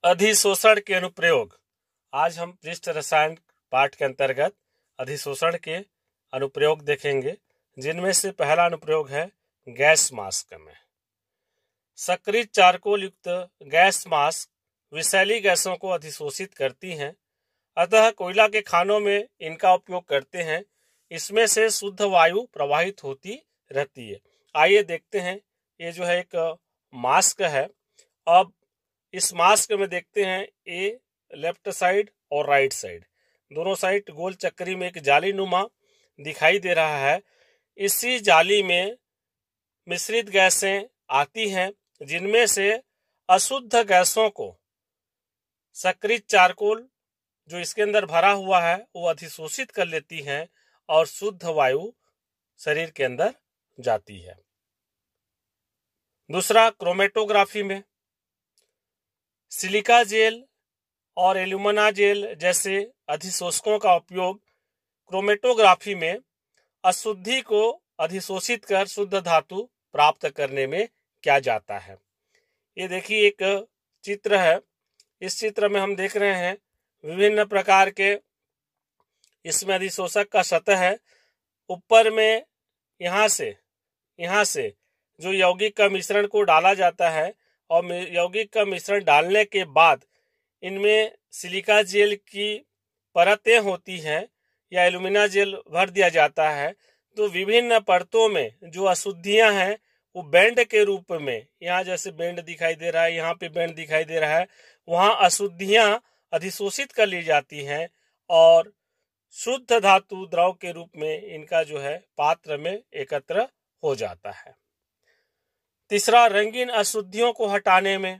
अधिशोषण के अनुप्रयोग। आज हम पृष्ठ रसायन पाठ के अंतर्गत अधिशोषण के अनुप्रयोग देखेंगे, जिनमें से पहला अनुप्रयोग है गैस मास्क में। सक्रिय चारकोल युक्त गैस मास्क विषैली गैसों को अधिशोषित करती हैं, अतः कोयला के खानों में इनका उपयोग करते हैं। इसमें से शुद्ध वायु प्रवाहित होती रहती है। आइए देखते हैं, ये जो है एक मास्क है। अब इस मास्क में देखते हैं ए लेफ्ट साइड और राइट साइड, दोनों साइड गोल चक्री में एक जाली नुमा दिखाई दे रहा है। इसी जाली में मिश्रित गैसें आती हैं, जिनमें से अशुद्ध गैसों को सक्रिय चारकोल जो इसके अंदर भरा हुआ है वो अधिशोषित कर लेती हैं और शुद्ध वायु शरीर के अंदर जाती है। दूसरा, क्रोमेटोग्राफी में सिलिका जेल और एल्यूमिना जेल जैसे अधिशोषकों का उपयोग क्रोमेटोग्राफी में अशुद्धि को अधिशोषित कर शुद्ध धातु प्राप्त करने में किया जाता है। ये देखिए एक चित्र है। इस चित्र में हम देख रहे हैं विभिन्न प्रकार के इसमें अधिशोषक का सतह है। ऊपर में यहाँ से जो यौगिक का मिश्रण को डाला जाता है और यौगिक का मिश्रण डालने के बाद इनमें सिलिका जेल की परतें होती हैं या एल्यूमिना जेल भर दिया जाता है, तो विभिन्न परतों में जो अशुद्धियां हैं वो बैंड के रूप में, यहाँ जैसे बैंड दिखाई दे रहा है, यहाँ पे बैंड दिखाई दे रहा है, वहाँ अशुद्धियां अधिशोषित कर ली जाती हैं और शुद्ध धातु द्रव के रूप में इनका जो है पात्र में एकत्र हो जाता है। तीसरा, रंगीन अशुद्धियों को हटाने में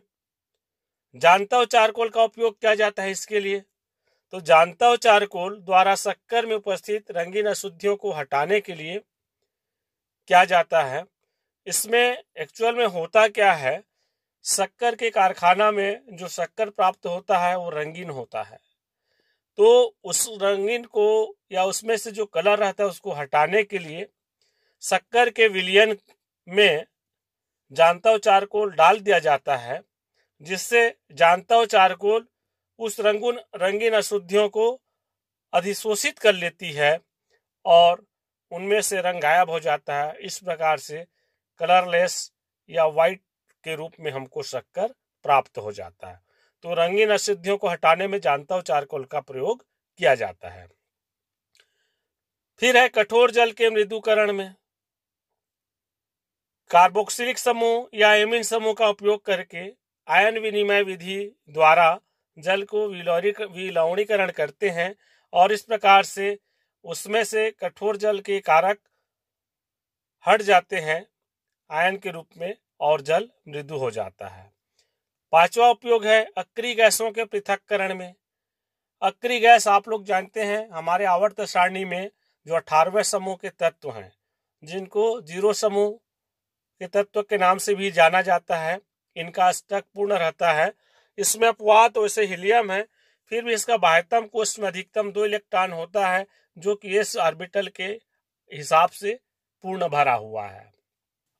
जांतव चारकोल का उपयोग किया जाता है। इसके लिए तो जांतव चारकोल द्वारा शक्कर में उपस्थित रंगीन अशुद्धियों को हटाने के लिए किया जाता है। इसमें एक्चुअल में होता क्या है, शक्कर के कारखाना में जो शक्कर प्राप्त होता है वो रंगीन होता है, तो उस रंगीन को या उसमें से जो कलर रहता है उसको हटाने के लिए शक्कर के विलयन में जांतव चारकोल डाल दिया जाता है, जिससे जांतव चारकोल उस रंगीन अशुद्धियों को अधिशोषित कर लेती है और उनमें से रंग गायब हो जाता है। इस प्रकार से कलरलेस या वाइट के रूप में हमको शक्कर प्राप्त हो जाता है। तो रंगीन अशुद्धियों को हटाने में जांतव चारकोल का प्रयोग किया जाता है। फिर है कठोर जल के मृदुकरण में कार्बोक्सिलिक समूह या एमीन समूह का उपयोग करके आयन विनिमय विधि द्वारा जल को विलवणीकरण करते हैं और इस प्रकार से उसमें से कठोर जल के कारक हट जाते हैं आयन के रूप में और जल मृदु हो जाता है। पांचवा उपयोग है अक्रिय गैसों के पृथक्करण में। अक्रिय गैस आप लोग जानते हैं, हमारे आवर्त सारणी में जो 18वें समूह के तत्व हैं, जिनको 0 समूह के तत्व के नाम से भी जाना जाता है, इनका अष्टक पूर्ण रहता है। इसमें अपवाद वैसे हीलियम है, फिर भी इसका बाह्यतम कोष्ठ में अधिकतम 2 इलेक्ट्रॉन होता है, जो कि s ऑर्बिटल के हिसाब से पूर्ण भरा हुआ है।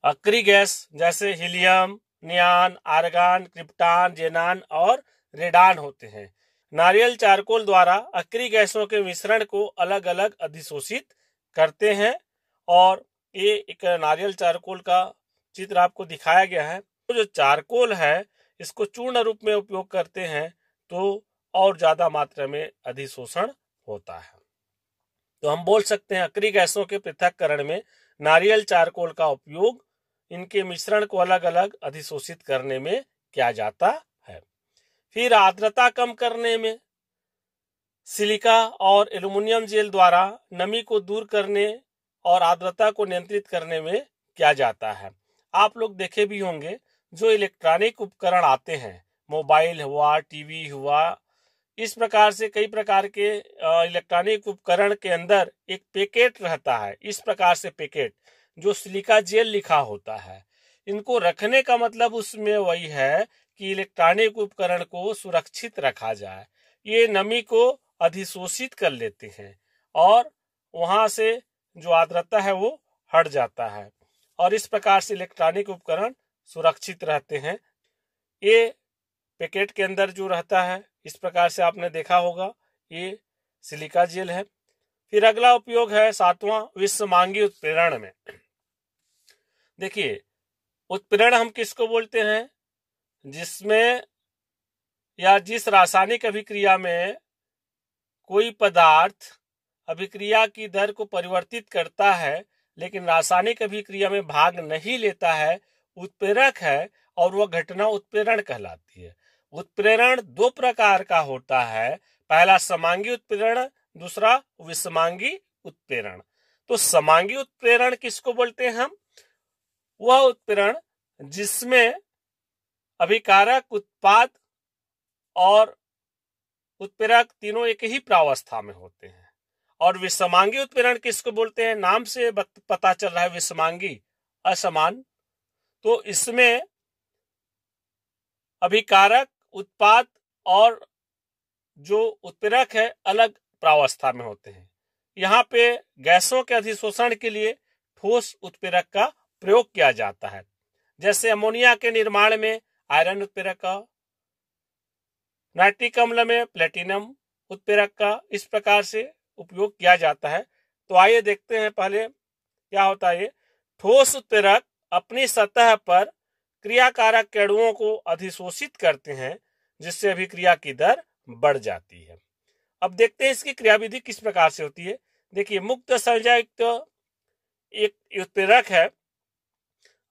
अक्रिय गैस जैसे हीलियम, नियान, आर्गन, क्रिप्टॉन, जेनान और रेडान होते हैं। नारियल चारकोल द्वारा अक्रिय गैसों के मिश्रण को अलग अलग अधिशोषित करते हैं और ये एक नारियल चारकोल का चित्र आपको दिखाया गया है। तो जो चारकोल है इसको चूर्ण रूप में उपयोग करते हैं तो और ज्यादा मात्रा में अधिशोषण होता है। तो हम बोल सकते हैं अक्रिय गैसों के पृथक्करण में नारियल चारकोल का उपयोग इनके मिश्रण को अलग अलग अधिशोषित करने में किया जाता है। फिर आर्द्रता कम करने में सिलिका और एल्यूमिनियम जेल द्वारा नमी को दूर करने और आर्द्रता को नियंत्रित करने में किया जाता है। आप लोग देखे भी होंगे जो इलेक्ट्रॉनिक उपकरण आते हैं, मोबाइल हुआ, टीवी हुआ, इस प्रकार से कई प्रकार के इलेक्ट्रॉनिक उपकरण के अंदर एक पैकेट रहता है। इस प्रकार से पैकेट जो सिलिका जेल लिखा होता है, इनको रखने का मतलब उसमें वही है कि इलेक्ट्रॉनिक उपकरण को सुरक्षित रखा जाए। ये नमी को अधिशोषित कर लेते हैं और वहां से जो आर्द्रता है वो हट जाता है और इस प्रकार से इलेक्ट्रॉनिक उपकरण सुरक्षित रहते हैं। ये पैकेट के अंदर जो रहता है, इस प्रकार से आपने देखा होगा, ये सिलिका जेल है। फिर अगला उपयोग है 7वां, विषमांगी उत्प्रेरण में। देखिए, उत्प्रेरण हम किसको बोलते हैं? जिसमें या जिस रासायनिक अभिक्रिया में कोई पदार्थ अभिक्रिया की दर को परिवर्तित करता है लेकिन रासायनिक अभिक्रिया में भाग नहीं लेता है, उत्प्रेरक है, और वह घटना उत्प्रेरण कहलाती है। उत्प्रेरण दो प्रकार का होता है, पहला समांगी उत्प्रेरण, दूसरा विषमांगी उत्प्रेरण। तो समांगी उत्प्रेरण किसको बोलते हैं हम? वह उत्प्रेरण जिसमें अभिकारक, उत्पाद और उत्प्रेरक तीनों एक ही प्रावस्था में होते हैं। और विषमांगी उत्प्रेरण किसको बोलते हैं? नाम से पता चल रहा है, विषमांगी असमान। तो इसमें अभिकारक, उत्पाद और जो उत्प्रेरक है अलग प्रावस्था में होते हैं। यहाँ पे गैसों के अधिशोषण के लिए ठोस उत्प्रेरक का प्रयोग किया जाता है, जैसे अमोनिया के निर्माण में आयरन उत्प्रेरक का, नाइट्रिक अम्ल में प्लेटिनम उत्प्रेरक का, इस प्रकार से उपयोग किया जाता है। तो आइए देखते हैं पहले क्या होता है। ठोस उत्प्रेरक अपनी सतह पर क्रियाकारक के अणुओं को अधिशोषित करते हैं, जिससे अभिक्रिया की दर बढ़ जाती है। अब देखते हैं इसकी क्रियाविधि किस प्रकार से होती है। देखिए, मुक्त संयोजक एक उत्प्रेरक है।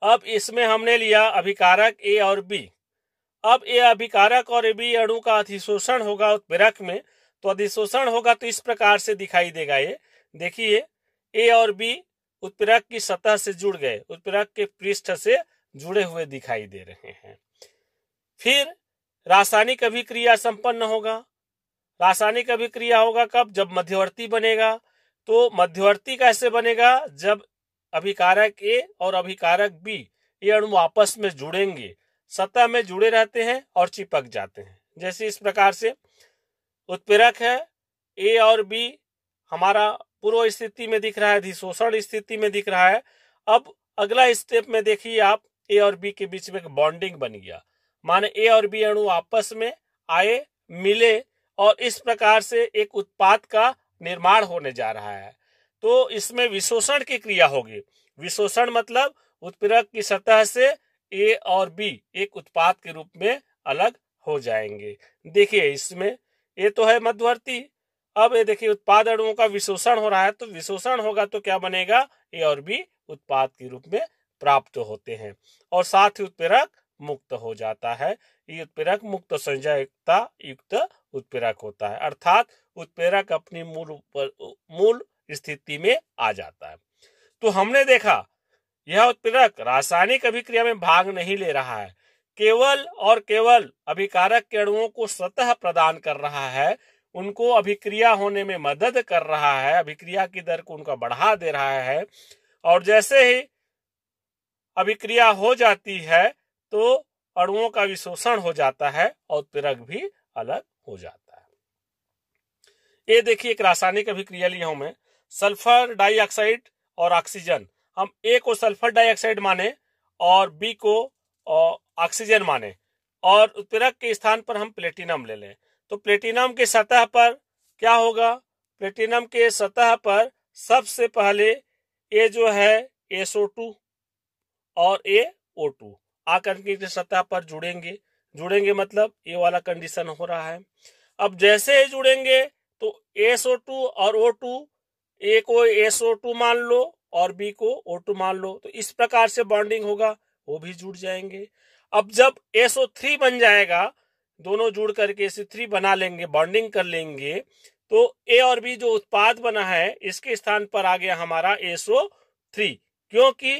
अब इसमें हमने लिया अभिकारक ए और बी। अब ए अभिकारक और बी अणु का अधिशोषण होगा उत्प्रेरक में, तो अधिशोषण होगा तो इस प्रकार से दिखाई देगा। ये देखिए, ए और बी उत्प्रेरक की सतह से जुड़ गए, उत्प्रेरक के पृष्ठ से जुड़े हुए दिखाई दे रहे हैं। फिर रासायनिक अभिक्रिया संपन्न होगा। रासायनिक अभिक्रिया होगा कब? जब मध्यवर्ती बनेगा। तो मध्यवर्ती कैसे बनेगा? जब अभिकारक ए और अभिकारक बी ये अणु आपस में जुड़ेंगे, सतह में जुड़े रहते हैं और चिपक जाते हैं। जैसे इस प्रकार से उत्प्रेरक है ए और बी, हमारा पूर्व स्थिति में दिख रहा है, अधिशोषण स्थिति में दिख रहा है। अब अगला स्टेप में देखिए आप, ए और बी के बीच में एक बॉन्डिंग बन गया, माने ए और बी अणु आपस में आए, मिले, और इस प्रकार से एक उत्पाद का निर्माण होने जा रहा है। तो इसमें विशोषण की क्रिया होगी। विशोषण मतलब उत्प्रेरक की सतह से ए और बी एक उत्पाद के रूप में अलग हो जाएंगे। देखिए, इसमें ये तो है मध्यवर्ती। अब ये देखिए, उत्पाद अणुओं का विशोषण हो रहा है, तो विशोषण होगा तो क्या बनेगा? ए और बी उत्पाद के रूप में प्राप्त होते हैं, और साथ ही उत्प्रेरक मुक्त हो जाता है। ये उत्प्रेरक मुक्त संयोजकता युक्त उत्प्रेरक होता है, अर्थात उत्प्रेरक अपनी मूल स्थिति में आ जाता है। तो हमने देखा, यह उत्प्रेरक रासायनिक अभिक्रिया में भाग नहीं ले रहा है, केवल और केवल अभिकारक के अणुओं को सतह प्रदान कर रहा है, उनको अभिक्रिया होने में मदद कर रहा है, अभिक्रिया की दर को उनका बढ़ा दे रहा है। और जैसे ही अभिक्रिया हो जाती है तो अणुओं का विशोषण हो जाता है और उत्प्रेरक भी अलग हो जाता है। ये देखिए, एक रासायनिक अभिक्रिया लिया हूं मैं, सल्फर डाइऑक्साइड और ऑक्सीजन। हम ए को सल्फर डाइऑक्साइड माने और बी को ऑक्सीजन माने, और उत्प्रेरक के स्थान पर हम प्लेटिनम ले लें। तो प्लेटिनम के सतह पर क्या होगा? प्लेटिनम के सतह पर सबसे पहले ये जो है SO2 और AO2 आकर के सतह पर जुड़ेंगे मतलब ये वाला कंडीशन हो रहा है। अब जैसे ही जुड़ेंगे तो SO2 और O2, ए को SO2 मान लो और बी को O2 मान लो, तो इस प्रकार से बॉन्डिंग होगा, वो भी जुड़ जाएंगे। अब जब SO3 बन जाएगा, दोनों जुड़ करके SO3 बना लेंगे, बॉन्डिंग कर लेंगे, तो ए और बी जो उत्पाद बना है इसके स्थान पर आ गया हमारा SO3, क्योंकि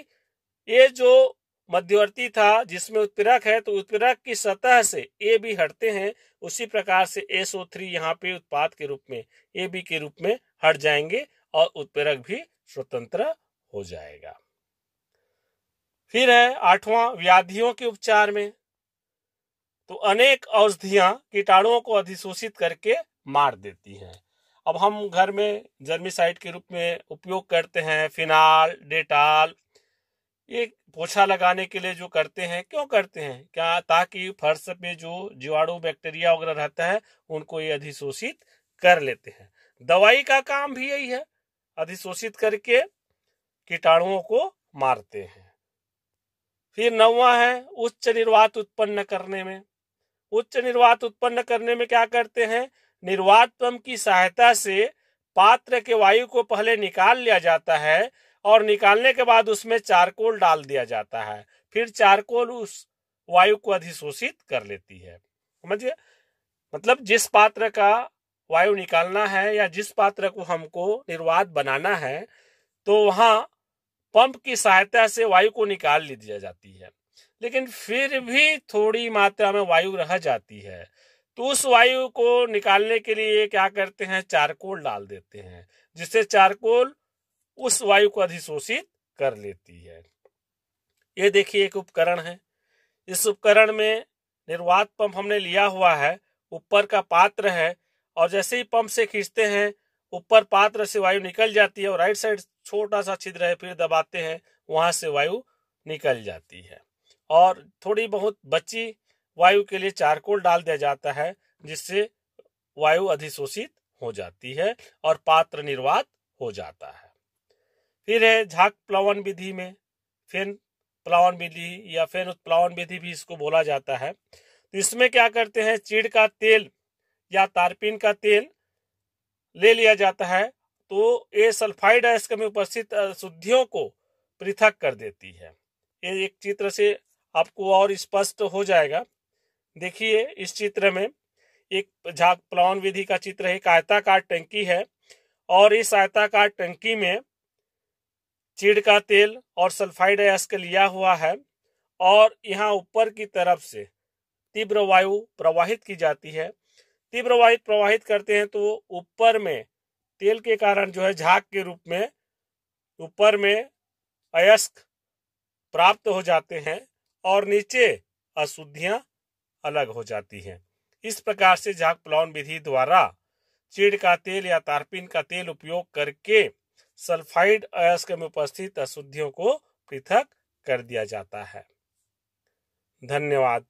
ये जो मध्यवर्ती था जिसमें उत्प्रेरक है, तो उत्प्रेरक की सतह से ए बी हटते हैं, उसी प्रकार से SO3 यहाँ पे उत्पाद के रूप में ए बी के रूप में हट जाएंगे और उत्प्रेरक भी स्वतंत्र हो जाएगा। फिर है 8वां, व्याधियों के उपचार में। तो अनेक औषधियां कीटाणुओं को अधिशोषित करके मार देती हैं। अब हम घर में जर्मिसाइड के रूप में उपयोग करते हैं फिनाल, डेटॉल, ये पोछा लगाने के लिए जो करते हैं, क्यों करते हैं? क्या ताकि फर्श पे जो जीवाणु बैक्टीरिया वगैरह रहता है उनको ये अधिशोषित कर लेते हैं। दवाई का काम भी यही है, अधिशोषित करके कीटाणुओं को मारते हैं। फिर 9वां है उच्च निर्वात उत्पन्न करने में। उच्च निर्वात उत्पन्न करने में क्या करते हैं? निर्वात पंप की सहायता से पात्र के वायु को पहले निकाल लिया जाता है और निकालने के बाद उसमें चारकोल डाल दिया जाता है। फिर चारकोल उस वायु को अधिशोषित कर लेती है। समझिए, मतलब जिस पात्र का वायु निकालना है या जिस पात्र को हमको निर्वात बनाना है, तो वहां पंप की सहायता से वायु को निकाल ली जाती है, लेकिन फिर भी थोड़ी मात्रा में वायु रह जाती है, तो उस वायु को निकालने के लिए क्या करते हैं? चारकोल डाल देते हैं, जिससे चारकोल उस वायु को अधिशोषित कर लेती है। ये देखिए एक उपकरण है। इस उपकरण में निर्वात पंप हमने लिया हुआ है, ऊपर का पात्र है, और जैसे ही पंप से खींचते हैं ऊपर पात्र से वायु निकल जाती है और राइट साइड छोटा सा छिद्र है, फिर दबाते हैं, वहां से वायु निकल जाती है। और थोड़ी बहुत बची वायु के लिए चारकोल डाल दिया जाता है, जिससे वायु अधिशोषित हो जाती है और पात्र निर्वात हो जाता है। फिर है झाग प्लवन विधि में फेन प्लावन विधि या फेन उत्प्लावन विधि भी इसको बोला जाता है। तो इसमें क्या करते हैं? चीड़ का तेल या तारपीन का तेल ले लिया जाता है, तो ये सल्फाइड अयस्क में उपस्थित अशुद्धियों को पृथक कर देती है। ये एक चित्र से आपको और स्पष्ट हो जाएगा। देखिए इस चित्र में एक झाग प्लावन विधि का चित्र है। एक आयताकार टंकी है और इस आयताकार टंकी में चीड़ का तेल और सल्फाइड अयस्क लिया हुआ है और यहाँ ऊपर की तरफ से तीव्र वायु प्रवाहित की जाती है। तीव्र वायु प्रवाहित करते हैं तो ऊपर में तेल के कारण जो है झाग के रूप में ऊपर में अयस्क प्राप्त हो जाते हैं और नीचे अशुद्धियां अलग हो जाती हैं। इस प्रकार से झाग प्लावन विधि द्वारा चीड़ का तेल या तारपीन का तेल उपयोग करके सल्फाइड अयस्क में उपस्थित अशुद्धियों को पृथक कर दिया जाता है। धन्यवाद।